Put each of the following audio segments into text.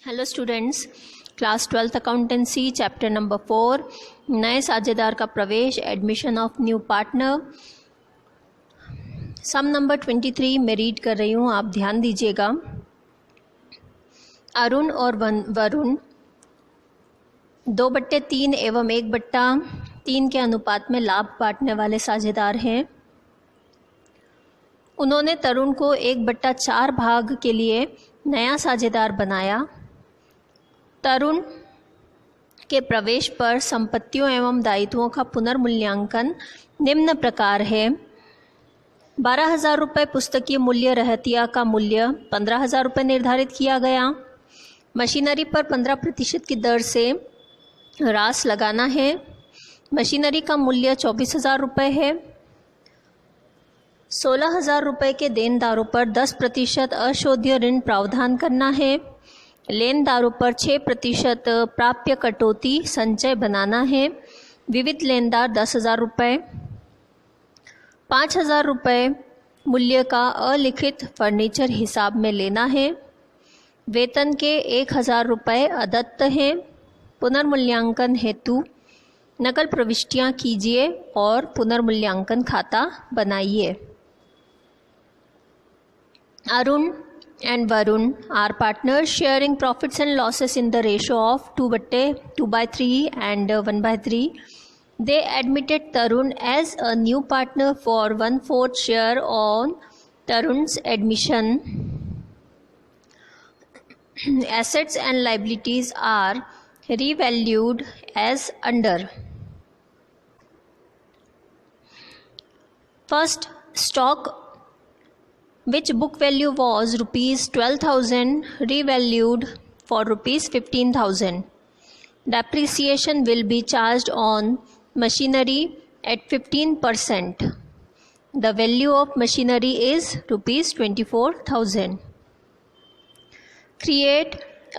Hello students, class 12th accountancy chapter number 4 नए साझेदार का प्रवेश, admission of new partner, sum number 23 मैं रीड कर रही हूँ, आप ध्यान दीजिएगा। अरुण और वरुण 2/3 एवं 1/3 के अनुपात में लाभ बांटने वाले साझेदार हैं। उन्होंने तरुण को 1/4 भाग के लिए नया साझेदार बनाया। तरुण के प्रवेश पर संपत्तियों एवं दायित्वों का पुनर्मूल्यांकन निम्न प्रकार है। 12,000 रुपये पुस्तकीय मूल्य रहतिया का मूल्य 15,000 रुपये निर्धारित किया गया। मशीनरी पर 15% की दर से रास लगाना है। मशीनरी का मूल्य 24,000 रुपये है। 16,000 रुपये के देनदारों पर 10% अशोध्य ऋण प्रावधान करना है। लेनदारों पर 6% प्राप्य कटौती संचय बनाना है। विविध लेनदार 10,000 रुपये। 5,000 रुपये मूल्य का अलिखित फर्नीचर हिसाब में लेना है। वेतन के 1,000 रुपये अदत्त हैं। पुनर्मूल्यांकन हेतु नकल प्रविष्टियां कीजिए और पुनर्मूल्यांकन खाता बनाइए। Arun and Varun are partners sharing profits and losses in the ratio of 2/3 and 1/3. They admitted Tarun as a new partner for 1/4 share on Tarun's admission. Assets and liabilities are revalued as under. First, stock, which book value was rupees 12,000, revalued for rupees 15,000. Depreciation will be charged on machinery at 15%. The value of machinery is rupees 24,000. Create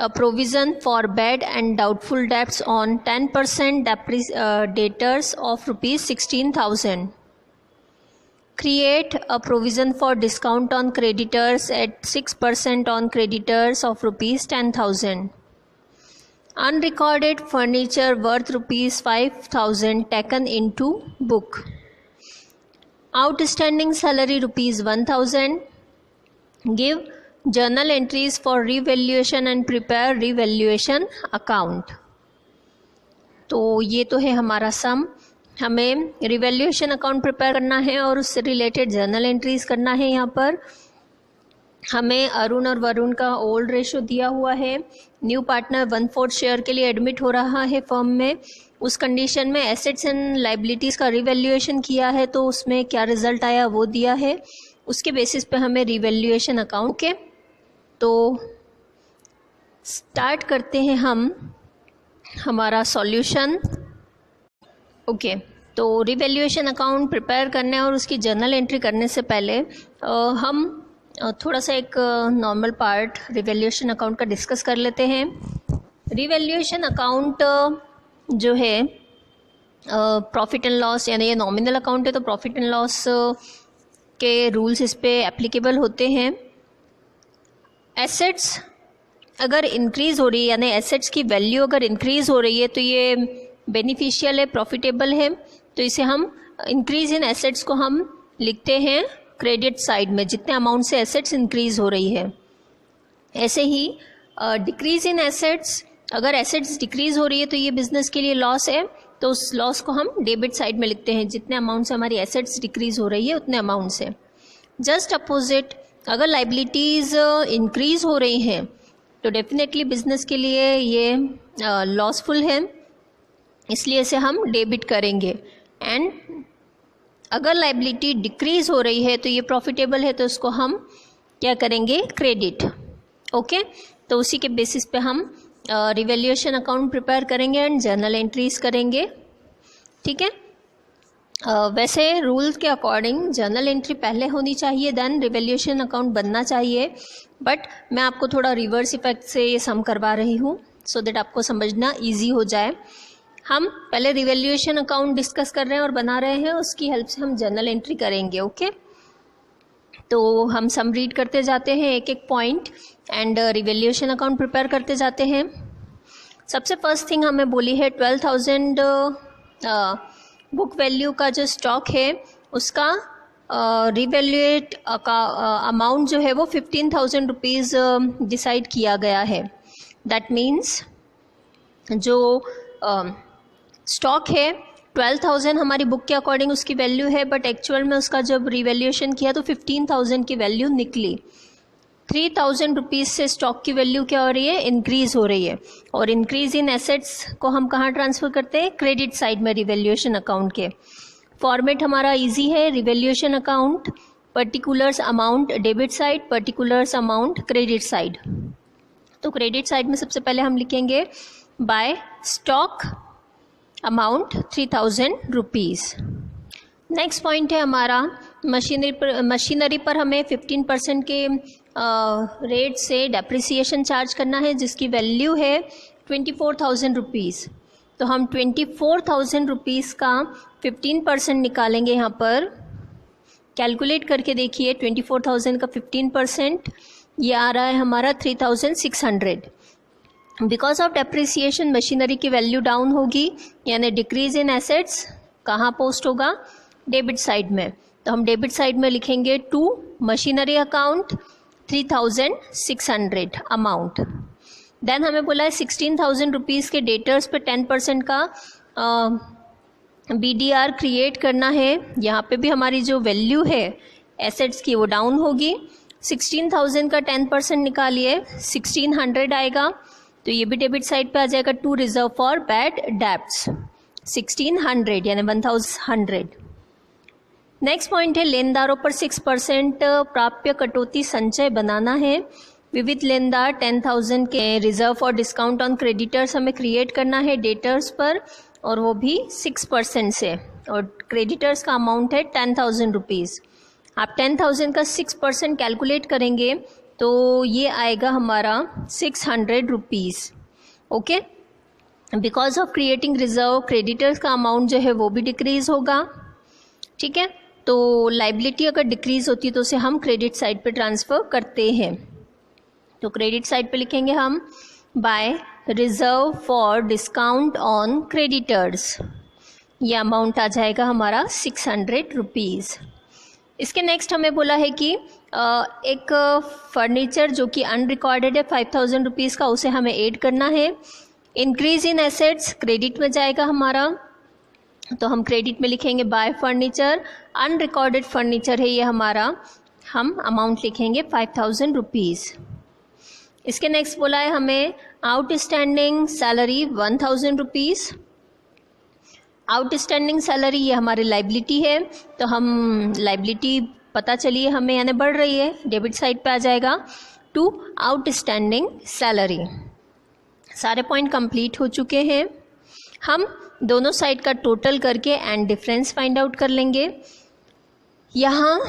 a provision for bad and doubtful debts on 10% debtors of rupees 16,000. Create a provision for discount on creditors at 6% on creditors of rupees 10,000. Unrecorded furniture worth rupees 5,000 taken into book. Outstanding salary rupees 1,000. Give journal entries for revaluation and prepare revaluation account. तो ये तो है हमारा सम। हमें revaluation account prepare करना है और उससे रिलेटेड जर्नल एंट्रीज करना है। यहाँ पर हमें अरुण और वरुण का ओल्ड रेशो दिया हुआ है। न्यू पार्टनर 1/4 शेयर के लिए एडमिट हो रहा है फर्म में। उस कंडीशन में एसेट्स एंड लाइबिलिटीज़ का रिवैल्यूएशन किया है, तो उसमें क्या रिजल्ट आया वो दिया है। उसके बेसिस पे हमें रिवैल्यूएशन अकाउंट के तो स्टार्ट करते हैं हम हमारा सॉल्यूशन। ओके, तो रिवैल्यूएशन अकाउंट प्रिपेयर करने और उसकी जर्नल एंट्री करने से पहले हम थोड़ा सा एक नॉर्मल पार्ट रिवैल्यूएशन अकाउंट का डिस्कस कर लेते हैं। रिवैल्यूएशन अकाउंट जो है प्रॉफिट एंड लॉस, यानी ये नॉमिनल अकाउंट है तो प्रॉफिट एंड लॉस के रूल्स इस पे एप्लीकेबल होते हैं। एसेट्स अगर इंक्रीज़ हो रही है, यानी एसेट्स की वैल्यू अगर इंक्रीज़ हो रही है तो ये बेनिफिशियल है, प्रॉफिटेबल है, तो इसे हम इंक्रीज इन एसेट्स को हम लिखते हैं क्रेडिट साइड में, जितने अमाउंट से एसेट्स इंक्रीज हो रही है। ऐसे ही डिक्रीज इन एसेट्स, अगर एसेट्स डिक्रीज हो रही है तो ये बिजनेस के लिए लॉस है, तो उस लॉस को हम डेबिट साइड में लिखते हैं, जितने अमाउंट से हमारी एसेट्स डिक्रीज हो रही है उतने अमाउंट से। जस्ट अपोजिट, अगर लाइबिलिटीज़ इंक्रीज हो रही हैं तो डेफिनेटली बिजनेस के लिए ये लॉसफुल है, इसलिए इसे हम डेबिट करेंगे। एंड अगर लाइबिलिटी डिक्रीज हो रही है तो ये प्रॉफिटेबल है, तो इसको हम क्या करेंगे, क्रेडिट। ओके, तो उसी के बेसिस पे हम रिवैल्यूएशन अकाउंट प्रिपेयर करेंगे एंड जर्नल एंट्रीज करेंगे। ठीक है, वैसे रूल्स के अकॉर्डिंग जर्नल एंट्री पहले होनी चाहिए, देन रिवैल्यूएशन अकाउंट बनना चाहिए, बट मैं आपको थोड़ा रिवर्स इफेक्ट से ये सम करवा रही हूँ सो दैट आपको समझना ईजी हो जाए। हम पहले रिवैल्यूएशन अकाउंट डिस्कस कर रहे हैं और बना रहे हैं, उसकी हेल्प से हम जर्नल एंट्री करेंगे। ओके, तो हम सम रीड करते जाते हैं एक एक point and revaluation account prepare करते जाते हैं। सबसे फर्स्ट थिंग हमें बोली है 12,000 बुक वैल्यू का जो स्टॉक है उसका रिवैल्यूएट अमाउंट जो है वो 15,000 रुपीज़ डिसाइड किया गया है। दैट मीन्स जो स्टॉक है 12,000 हमारी बुक के अकॉर्डिंग उसकी वैल्यू है, बट एक्चुअल में उसका जब रिवैल्यूएशन किया तो 15,000 की वैल्यू निकली। 3,000 रुपीज़ से स्टॉक की वैल्यू क्या हो रही है, इंक्रीज़ हो रही है। और इंक्रीज़ इन एसेट्स को हम कहाँ ट्रांसफ़र करते हैं, क्रेडिट साइड में रिवैल्यूएशन अकाउंट के। फॉर्मेट हमारा इजी है, revaluation account, particulars amount debit side, particulars amount credit side. तो क्रेडिट साइड में सबसे पहले हम लिखेंगे by stock amount 3,000 rupees. Next point है हमारा मशीनरी पर हमें 15% के रेट से डेप्रिसिएशन चार्ज करना है जिसकी वैल्यू है 24,000 रुपीज़। तो हम 24,000 रुपीज़ का 15% निकालेंगे। यहाँ पर कैलकुलेट करके देखिए, 24,000 का 15% ये आ रहा है हमारा 3,600। बिकॉज ऑफ डेप्रिसिएशन मशीनरी की वैल्यू डाउन होगी, यानी डिक्रीज इन एसेट्स कहाँ पोस्ट होगा, डेबिट साइड में। तो हम डेबिट साइड में लिखेंगे to machinery account 3,600 amount. Then हमें बोला है 16,000 रुपीज़ के डेटर्स पे 10% का BDR क्रिएट करना है। यहाँ पे भी हमारी जो वैल्यू है एसेट्स की वो डाउन होगी। 16,000 का 10% निकालिए, 1,600 आएगा। तो ये भी डेबिट साइड पे आ जाएगा। To reserve for bad debts 1,600 यानी 1,100। नेक्स्ट पॉइंट है लेनदारों पर 6% प्राप्य कटौती संचय बनाना है। विविध लेनदार 10,000 के reserve for discount on creditors हमें क्रिएट करना है डेटर्स पर, और वो भी 6% से, और क्रेडिटर्स का अमाउंट है 10,000 रुपीज़। आप 10,000 का 6% कैलकुलेट करेंगे तो ये आएगा हमारा 600 rupees. Okay, because of creating reserve creditors का अमाउंट जो है वो भी डिक्रीज़ होगा। ठीक है, तो लाइबिलिटी अगर डिक्रीज़ होती है तो उसे हम क्रेडिट साइड पे ट्रांसफ़र करते हैं। तो क्रेडिट साइड पे लिखेंगे हम by reserve for discount on creditors, ये अमाउंट आ जाएगा हमारा 600 रुपीज़। इसके नेक्स्ट हमें बोला है कि एक फर्नीचर जो कि अनरिकॉर्डेड है 5,000 रुपीज़ का, उसे हमें ऐड करना है। इंक्रीज इन एसेट्स क्रेडिट में जाएगा हमारा, तो हम क्रेडिट में लिखेंगे बाय फर्नीचर। अनरिकॉर्डेड फर्नीचर है ये हमारा, हम अमाउंट लिखेंगे 5,000 रुपीज़। इसके नेक्स्ट बोला है हमें outstanding salary 1,000 rupees. Outstanding salary ये हमारी लाइबिलिटी है, तो हम लाइबिलिटी पता चलिए हमें यानी बढ़ रही है, डेबिट साइड पे आ जाएगा टू आउटस्टैंडिंग सैलरी। सारे पॉइंट कंप्लीट हो चुके हैं। हम दोनों साइड का टोटल करके एंड डिफरेंस फाइंड आउट कर लेंगे। यहाँ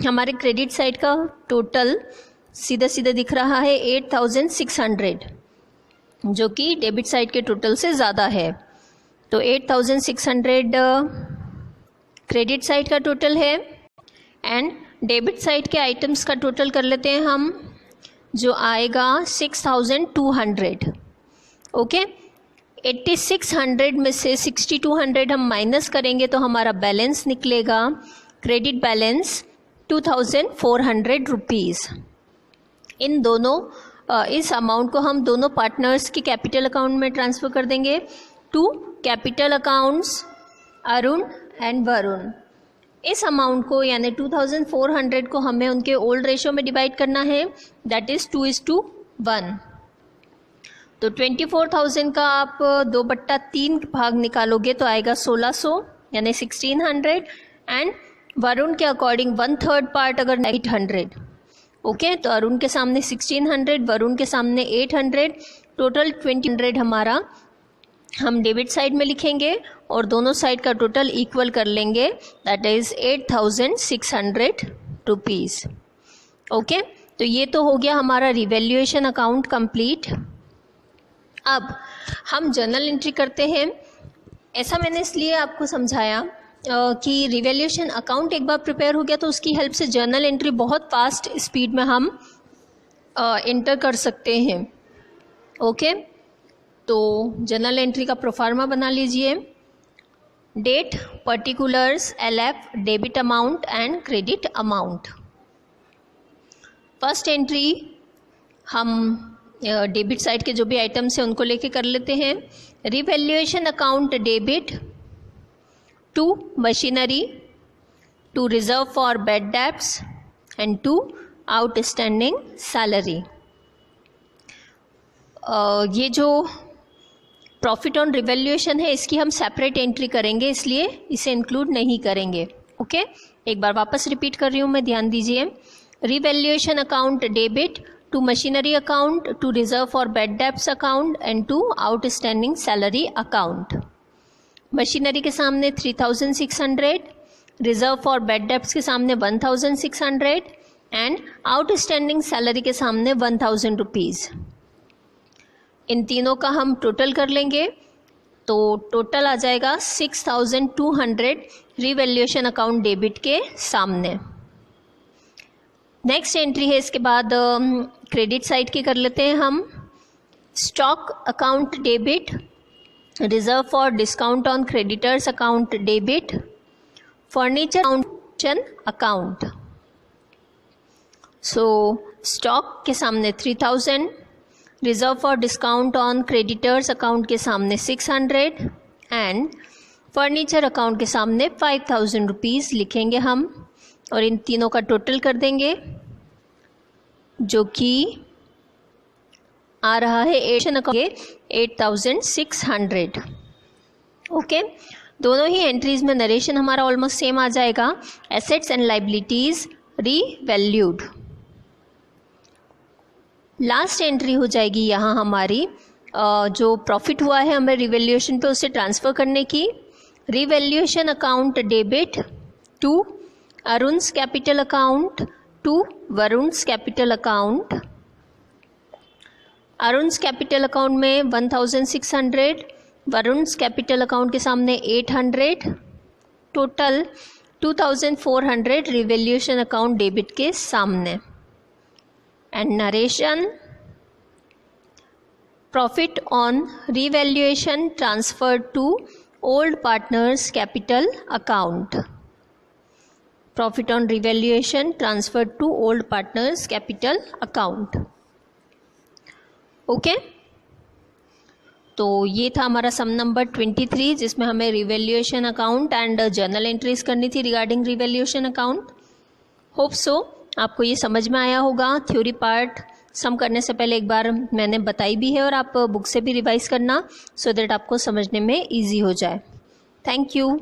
हमारे क्रेडिट साइड का टोटल सीधा सीधा दिख रहा है 8,600, जो कि डेबिट साइड के टोटल से ज़्यादा है। तो 8,600 क्रेडिट साइड का टोटल है एंड डेबिट साइड के आइटम्स का टोटल कर लेते हैं हम, जो आएगा 6,200। ओके, 8,600 में से 6,200 हम माइनस करेंगे तो हमारा बैलेंस निकलेगा क्रेडिट बैलेंस 2,400 रुपीज़। इन दोनों इस अमाउंट को हम दोनों पार्टनर्स की कैपिटल अकाउंट में ट्रांसफ़र कर देंगे to capital accounts Arun and Varun. इस अमाउंट को यानी 2,400 को हमें उनके ओल्ड रेशो में डिवाइड करना है, दैट इज़ 2:1। तो 24,000 का आप 2/3 भाग निकालोगे तो आएगा 1,600 यानी 1,600, एंड वरुण के अकॉर्डिंग 1/3 पार्ट अगर 800। ओके, तो अरुण के सामने 1,600, वरुण के सामने 800, टोटल 2,000 हमारा हम डेबिट साइड में लिखेंगे और दोनों साइड का टोटल इक्वल कर लेंगे, दैट इज़ 8,600 रुपीज़। ओके, तो ये तो हो गया हमारा रिवैल्यूएशन अकाउंट कंप्लीट। अब हम जर्नल एंट्री करते हैं। ऐसा मैंने इसलिए आपको समझाया कि रिवैल्यूएशन अकाउंट एक बार प्रिपेयर हो गया तो उसकी हेल्प से जर्नल एंट्री बहुत फास्ट स्पीड में हम एंटर कर सकते हैं। ओके, तो जर्नल एंट्री का प्रोफार्मा बना लीजिए। Date, particulars, LF, debit amount and credit amount. First entry हम डेबिट साइड के जो भी आइटम्स हैं उनको लेके कर लेते हैं। Revaluation account debit to machinery, to reserve for bad debts and to outstanding salary. ये जो प्रॉफिट ऑन रिवैल्यूएशन है इसकी हम सेपरेट एंट्री करेंगे, इसलिए इसे इंक्लूड नहीं करेंगे। ओके, एक बार वापस रिपीट कर रही हूँ मैं, ध्यान दीजिए। Revaluation account debit to machinery account, to reserve for bad debts account and to outstanding salary account. Machinery के सामने 3600, रिजर्व फॉर बैड डेब्ट्स के सामने 1600 एंड आउटस्टैंडिंग सैलरी के सामने 1000 रुपीज़। इन तीनों का हम टोटल कर लेंगे तो टोटल आ जाएगा 6200 रिवैल्यूएशन अकाउंट डेबिट के सामने। नेक्स्ट एंट्री है इसके बाद क्रेडिट साइड की कर लेते हैं हम। Stock account debit, reserve for discount on creditors account debit, furniture account. So stock के सामने 3000, reserve for discount on creditors account के सामने 600 एंड फर्नीचर अकाउंट के सामने 5000 रुपीज़ लिखेंगे हम और इन तीनों का टोटल कर देंगे जो कि आ रहा है 8600। ओके, दोनों ही एंट्रीज में नरेशन हमारा ऑलमोस्ट सेम आ जाएगा। Assets and liabilities revalued. Last entry हो जाएगी यहाँ हमारी जो प्रॉफिट हुआ है हमें रिवैल्यूएशन पे उसे ट्रांसफ़र करने की। Revaluation account debit to Arun's capital account to Varun's capital account. Arun's capital account में 1600, वरुण्स कैपिटल अकाउंट के सामने 800, टोटल 2400 रिवैल्यूएशन अकाउंट डेबिट के सामने। And narration, profit on revaluation transfer to old partners capital account. Profit on revaluation transfer to old partners capital account. Okay, तो ये था हमारा sum number 23 जिसमें हमें revaluation account and journal entries करनी थी regarding revaluation account. Hope so आपको ये समझ में आया होगा। थ्योरी पार्ट सम करने से पहले एक बार मैंने बताई भी है और आप बुक से भी रिवाइज करना सो दैट आपको समझने में ईजी हो जाए। Thank you.